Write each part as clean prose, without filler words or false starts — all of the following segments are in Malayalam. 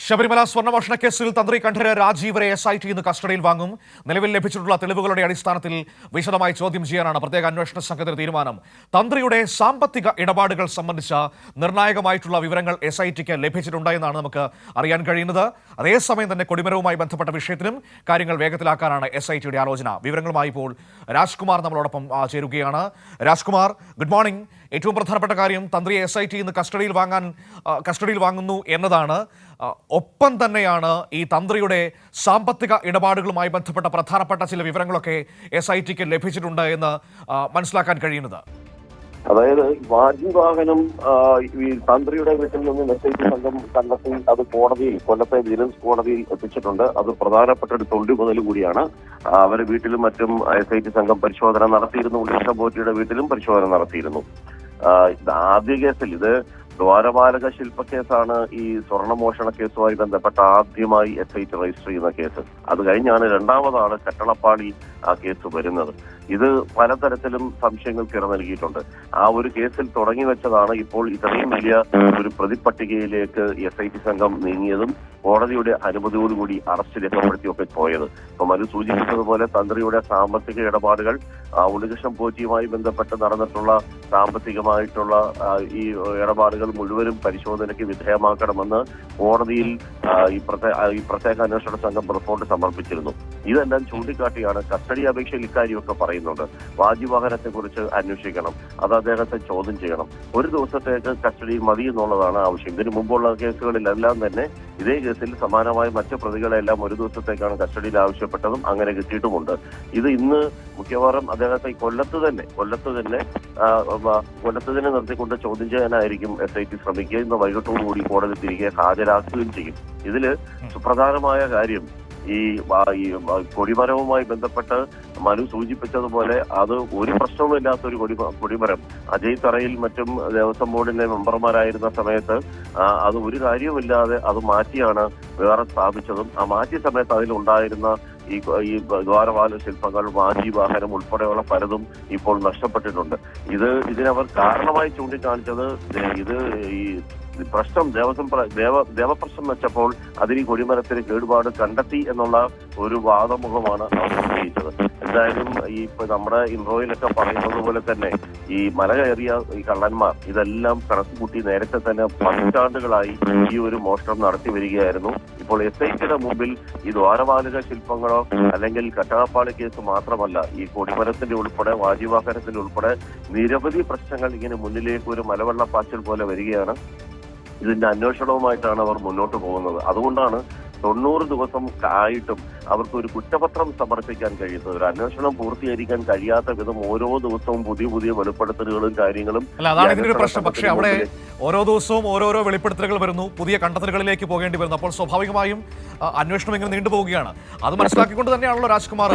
ശബരിമല സ്വർണ്ണമോഷണ കേസിൽ തന്ത്രി കണ്ഠര് രാജീവരെ SIT ഇന്ന് കസ്റ്റഡിയിൽ വാങ്ങും. നിലവിൽ ലഭിച്ചിട്ടുള്ള തെളിവുകളുടെ അടിസ്ഥാനത്തിൽ വിശദമായി ചോദ്യം ചെയ്യാനാണ് പ്രത്യേക അന്വേഷണ സംഘത്തിന്റെ തീരുമാനം. തന്ത്രിയുടെ സാമ്പത്തിക ഇടപാടുകൾ സംബന്ധിച്ച നിർണായകമായിട്ടുള്ള വിവരങ്ങൾ SITക്ക് ലഭിച്ചിട്ടുണ്ടെന്നാണ് നമുക്ക് അറിയാൻ കഴിയുന്നത്. അതേസമയം തന്നെ കൊടിമരവുമായി ബന്ധപ്പെട്ട വിഷയത്തിലും കാര്യങ്ങൾ വേഗത്തിലാക്കാനാണ് SITയുടെ ആലോചന. വിവരങ്ങളുമായി ഇപ്പോൾ രാജ്കുമാർ നമ്മളോടൊപ്പം ചേരുകയാണ്. Rajkumar, good morning. ഏറ്റവും പ്രധാനപ്പെട്ട കാര്യം തന്ത്രിയെ SIT ഇന്ന് കസ്റ്റഡിയിൽ വാങ്ങുന്നു എന്നതാണ്. ഒപ്പം തന്നെയാണ് ഈ തന്ത്രിയുടെ സാമ്പത്തിക ഇടപാടുകളുമായി ബന്ധപ്പെട്ട പ്രധാനപ്പെട്ട ചില വിവരങ്ങളൊക്കെ SITക്ക് ലഭിച്ചിട്ടുണ്ട് എന്ന് മനസ്സിലാക്കാൻ കഴിയുന്നത്. അതായത് വാഹനം ഈ തന്ത്രിയുടെ വീട്ടിൽ നിന്ന് SIT സംഘം കണ്ടെത്തി അത് കൊല്ലത്തെ വിജിലൻസ് കോടതിയിൽ എത്തിച്ചിട്ടുണ്ട്. അത് പ്രധാനപ്പെട്ട ഒരു തൊണ്ടിമുതൽ കൂടിയാണ്. അവരുടെ വീട്ടിലും മറ്റും SIT സംഘം പരിശോധന നടത്തിയിരുന്നു. ഉണ്ണീഷ പോറ്റിയുടെ വീട്ടിലും പരിശോധന നടത്തിയിരുന്നു. ആദ്യ കേസിൽ ഇത് ദ്വാരപാലക ശില്പക്കേസാണ്. ഈ സ്വർണ്ണമോഷണ കേസുമായി ബന്ധപ്പെട്ട ആദ്യമായി SIT രജിസ്റ്റർ ചെയ്യുന്ന കേസ്. അത് കഴിഞ്ഞാണ് രണ്ടാമതാണ് കട്ടളപ്പാടി ആ കേസ് വരുന്നത്. ഇത് പലതരത്തിലും സംശയങ്ങൾക്ക് ഇട നൽകിയിട്ടുണ്ട്. ആ ഒരു കേസിൽ തുടങ്ങി വെച്ചതാണ് ഇപ്പോൾ ഇത്രയും വലിയ ഒരു പ്രതിപട്ടികയിലേക്ക് SIT സംഘം നീങ്ങിയതും കോടതിയുടെ അനുമതിയോടുകൂടി അറസ്റ്റ് രേഖപ്പെടുത്തിയൊക്കെ പോയത്. ഇപ്പൊ മനു സൂചിപ്പിച്ചതുപോലെ തന്ത്രിയുടെ സാമ്പത്തിക ഇടപാടുകൾ, ഉണ്ണികൃഷ്ണൻ പോറ്റിയുമായി ബന്ധപ്പെട്ട് നടന്നിട്ടുള്ള സാമ്പത്തികമായിട്ടുള്ള ഈ ഇടപാടുകൾ മുഴുവനും പരിശോധനയ്ക്ക് വിധേയമാക്കണമെന്ന് കോടതിയിൽ ഈ പ്രത്യേക അന്വേഷണ സംഘം റിപ്പോർട്ട് സമർപ്പിച്ചിരുന്നു. ഇതെല്ലാം ചൂണ്ടിക്കാട്ടിയാണ് കസ്റ്റഡി അപേക്ഷയിൽ ഇക്കാര്യമൊക്കെ പറയുന്നുണ്ട്. വാജിവാഹനത്തെ കുറിച്ച് അന്വേഷിക്കണം, അത് അദ്ദേഹത്തെ ചോദ്യം ചെയ്യണം. ഒരു ദിവസത്തേക്ക് കസ്റ്റഡി മതി എന്നുള്ളതാണ് ആവശ്യം. ഇതിനു മുമ്പുള്ള കേസുകളിലെല്ലാം തന്നെ ഇതേ കേസിൽ സമാനമായ മറ്റു പ്രതികളെല്ലാം ഒരു ദിവസത്തേക്കാണ് കസ്റ്റഡിയിൽ ആവശ്യപ്പെട്ടതും അങ്ങനെ കിട്ടിയിട്ടുമുണ്ട്. ഇത് ഇന്ന് മിക്കവാറും അദ്ദേഹത്തെ കൊല്ലത്ത് തന്നെ നിർത്തിക്കൊണ്ട് ചോദ്യം ചെയ്യാനായിരിക്കും SIT ശ്രമിക്കുക. ഇന്ന് വൈകിട്ടോടുകൂടി കോടതി തിരികെ ഹാജരാക്കുകയും ചെയ്യും. ഇതില് സുപ്രധാനമായ കാര്യം ഈ കൊടിമരവുമായി ബന്ധപ്പെട്ട് മനു സൂചിപ്പിച്ചതുപോലെ അത് ഒരു പ്രശ്നവുമില്ലാത്തൊരു കൊടിമരം അജയ് തറയിൽ മറ്റും ദേവസ്വം ബോർഡിന്റെ മെമ്പർമാരായിരുന്ന സമയത്ത് അത് ഒരു കാര്യവുമില്ലാതെ അത് മാറ്റിയാണ് വേറെ സ്ഥാപിച്ചതും. ആ മാറ്റിയ സമയത്ത് അതിലുണ്ടായിരുന്ന ഈ ദ്വാരപാല ശില്പങ്ങൾ, വാഹനം ഉൾപ്പെടെയുള്ള പലതും ഇപ്പോൾ നഷ്ടപ്പെട്ടിട്ടുണ്ട്. ഇതിനവർ കാരണമായി ചൂണ്ടിക്കാണിച്ചത് ഈ പ്രശ്നം ദേവപ്രശ്നം വെച്ചപ്പോൾ അതിൽ ഈ കൊടിമരത്തിന് കേടുപാട് കണ്ടെത്തി എന്നുള്ള ഒരു വാദമുഖമാണ് അവർ ഉന്നയിച്ചത്. എന്തായാലും ഇപ്പൊ നമ്മുടെ ഇൻട്രോയിലൊക്കെ പറയുന്നത് പോലെ തന്നെ ഈ മല കയറിയ ഈ കള്ളന്മാർ ഇതെല്ലാം കണക്കുകൂട്ടി നേരത്തെ തന്നെ പതിറ്റാണ്ടുകളായി ഈ ഒരു മോഷണം നടത്തി വരികയായിരുന്നു. ഇപ്പോൾ SITയുടെ മുമ്പിൽ ഈ ദ്വാരപാലക ശില്പങ്ങളോ അല്ലെങ്കിൽ കട്ടളപ്പാളി കേസ് മാത്രമല്ല, ഈ കൊടിമരത്തിന്റെ ഉൾപ്പെടെ വാജിവാഹനത്തിന്റെ ഉൾപ്പെടെ നിരവധി പ്രശ്നങ്ങൾ ഇങ്ങനെ മുന്നിലേക്ക് ഒരു മലവെള്ളപ്പാച്ചിൽ പോലെ വരികയാണ്. ഇതിന്റെ അന്വേഷണവുമായിട്ടാണ് അവർ മുന്നോട്ട് പോകുന്നത്. അതുകൊണ്ടാണ് 90 ദിവസം ആയിട്ടും അവർക്ക് ഒരു കുറ്റപത്രം സമർപ്പിക്കാൻ കഴിയുന്നത്. ഒരു അന്വേഷണം പൂർത്തീകരിക്കാൻ കഴിയാത്ത വിധം ഓരോ ദിവസവും പുതിയ വെളിപ്പെടുത്തലുകളും കാര്യങ്ങളും. അതാണ് ഇതിന്റെ ഒരു പ്രശ്നം. പക്ഷേ അവിടെ ഓരോ ദിവസവും ഓരോരോ വെളിപ്പെടുത്തലുകൾ വരുന്നു, പുതിയ കണ്ടെത്തലുകളിലേക്ക് പോകേണ്ടി വരുന്നു. അപ്പോൾ സ്വാഭാവികമായും അന്വേഷണം ഇങ്ങനെ നീണ്ടുപോവുകയാണ്. അത് മനസ്സിലാക്കിക്കൊണ്ട് തന്നെയാണല്ലോ രാജ്കുമാർ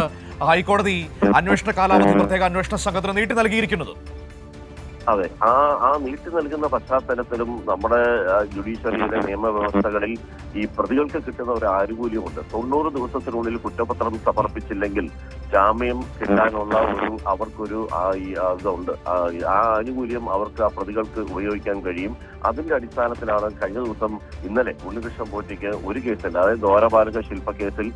ഹൈക്കോടതി അന്വേഷണ കാലാവധി പ്രത്യേക അന്വേഷണ സംഘത്തിന് നീട്ടി നൽകിയിരിക്കുന്നത്. അതെ, ആ നീട്ടി നൽകുന്ന പശ്ചാത്തലത്തിലും നമ്മുടെ ജുഡീഷ്യറിയിലെ നിയമവ്യവസ്ഥകളിൽ ഈ പ്രതികൾക്ക് കിട്ടുന്ന ഒരു ആനുകൂല്യമുണ്ട്. 90 ദിവസത്തിനുള്ളിൽ കുറ്റപത്രം സമർപ്പിച്ചില്ലെങ്കിൽ ജാമ്യം കിട്ടാനുള്ള അവർക്കൊരു ഇതുണ്ട്. ആ ആനുകൂല്യം അവർക്ക് ആ പ്രതികൾക്ക് ഉപയോഗിക്കാൻ കഴിയും. അതിന്റെ അടിസ്ഥാനത്തിലാണ് കഴിഞ്ഞ ദിവസം ഇന്നലെ ഉണ്ണികൃഷ്ണൻ പോറ്റിക്ക് ഒരു കേസിൽ, അതായത് ദ്വാരപാലക ശില്പ കേസിൽ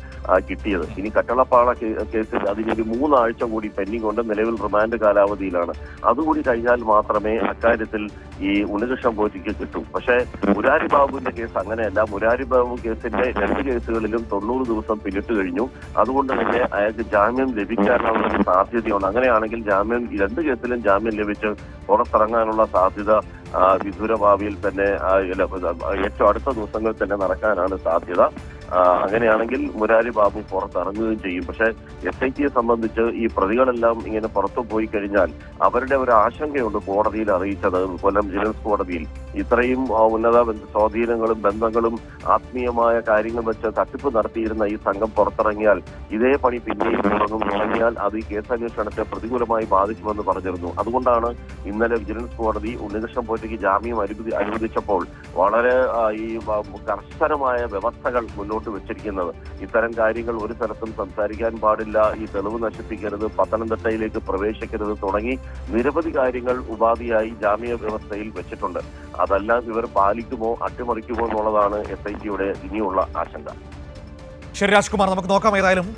കിട്ടിയത്. ഇനി കട്ടളപ്പാള കേസിൽ അതിനൊരു 3 ആഴ്ച കൂടി പെൻഡിംഗ് കൊണ്ട് നിലവിൽ റിമാൻഡ് കാലാവധിയിലാണ്. അതുകൂടി കഴിഞ്ഞാൽ മാത്രമേ അക്കാര്യത്തിൽ ഈ ഉണ്ണികൃഷ്ണൻ പോറ്റിക്ക് കിട്ടൂ. പക്ഷേ മുരാരി ബാബുവിന്റെ കേസ് അങ്ങനെയല്ല. മുരാരി ബാബു കേസിന്റെ 2 കേസുകളിലും 90 ദിവസം പിന്നിട്ട് കഴിഞ്ഞു. അതുകൊണ്ട് തന്നെ അയാൾക്ക് ജാമ്യം ലഭിക്കാനുള്ള ഒരു സാധ്യതയുണ്ട്. അങ്ങനെയാണെങ്കിൽ 2 കേസിലും ജാമ്യം ലഭിച്ച് പുറത്തിറങ്ങാനുള്ള സാധ്യത വിദൂര ഭാവിയിൽ തന്നെ ഏറ്റവും അടുത്ത ദിവസങ്ങളിൽ തന്നെ നടക്കാനാണ് സാധ്യത. അങ്ങനെയാണെങ്കിൽ മുരാരി ബാബു പുറത്തിറങ്ങുകയും ചെയ്യും. പക്ഷെ SITയെ സംബന്ധിച്ച് ഈ പ്രതികളെല്ലാം ഇങ്ങനെ പുറത്തു പോയി കഴിഞ്ഞാൽ അവരുടെ ഒരു ആശങ്കയുണ്ട്. കോടതിയിൽ അറിയിച്ചത്, കൊല്ലം വിജിലൻസ് കോടതിയിൽ ഇത്രയും ഉന്നത സ്വാധീനങ്ങളും ബന്ധങ്ങളും ആത്മീയമായ കാര്യങ്ങൾ വെച്ച് തട്ടിപ്പ് നടത്തിയിരുന്ന ഈ സംഘം പുറത്തിറങ്ങിയാൽ ഇതേ പണി പിന്നെയും തുടങ്ങിയാൽ അത് ഈ കേസന്വേഷണത്തെ പ്രതികൂലമായി ബാധിക്കുമെന്ന് പറഞ്ഞിരുന്നു. അതുകൊണ്ടാണ് ഇന്നലെ വിജിലൻസ് കോടതി ഉണ്ണികൃഷ്ണൻ പോറ്റിക്ക് ജാമ്യം അനുവദിച്ചപ്പോൾ വളരെ ഈ കർശനമായ വ്യവസ്ഥകൾ മുന്നോട്ട് മുന്നോട്ട് വെച്ചിരിക്കുന്നത്. ഇത്തരം കാര്യങ്ങൾ ഒരു സ്ഥലത്തും സംസാരിക്കാൻ പാടില്ല, ഈ തെളിവ് നശിപ്പിക്കരുത്, പത്തനംതിട്ടയിലേക്ക് പ്രവേശിക്കരുത് തുടങ്ങി നിരവധി കാര്യങ്ങൾ ഉപാധിയായി ജാമ്യ വ്യവസ്ഥയിൽ വെച്ചിട്ടുണ്ട്. അതെല്ലാം ഇവർ പാലിക്കുമോ അട്ടിമറിക്കുമോ എന്നുള്ളതാണ് SITയുടെ ഇനിയുള്ള ആശങ്ക. ശരി രാജ്കുമാർ, നമുക്ക് നോക്കാം ഏതായാലും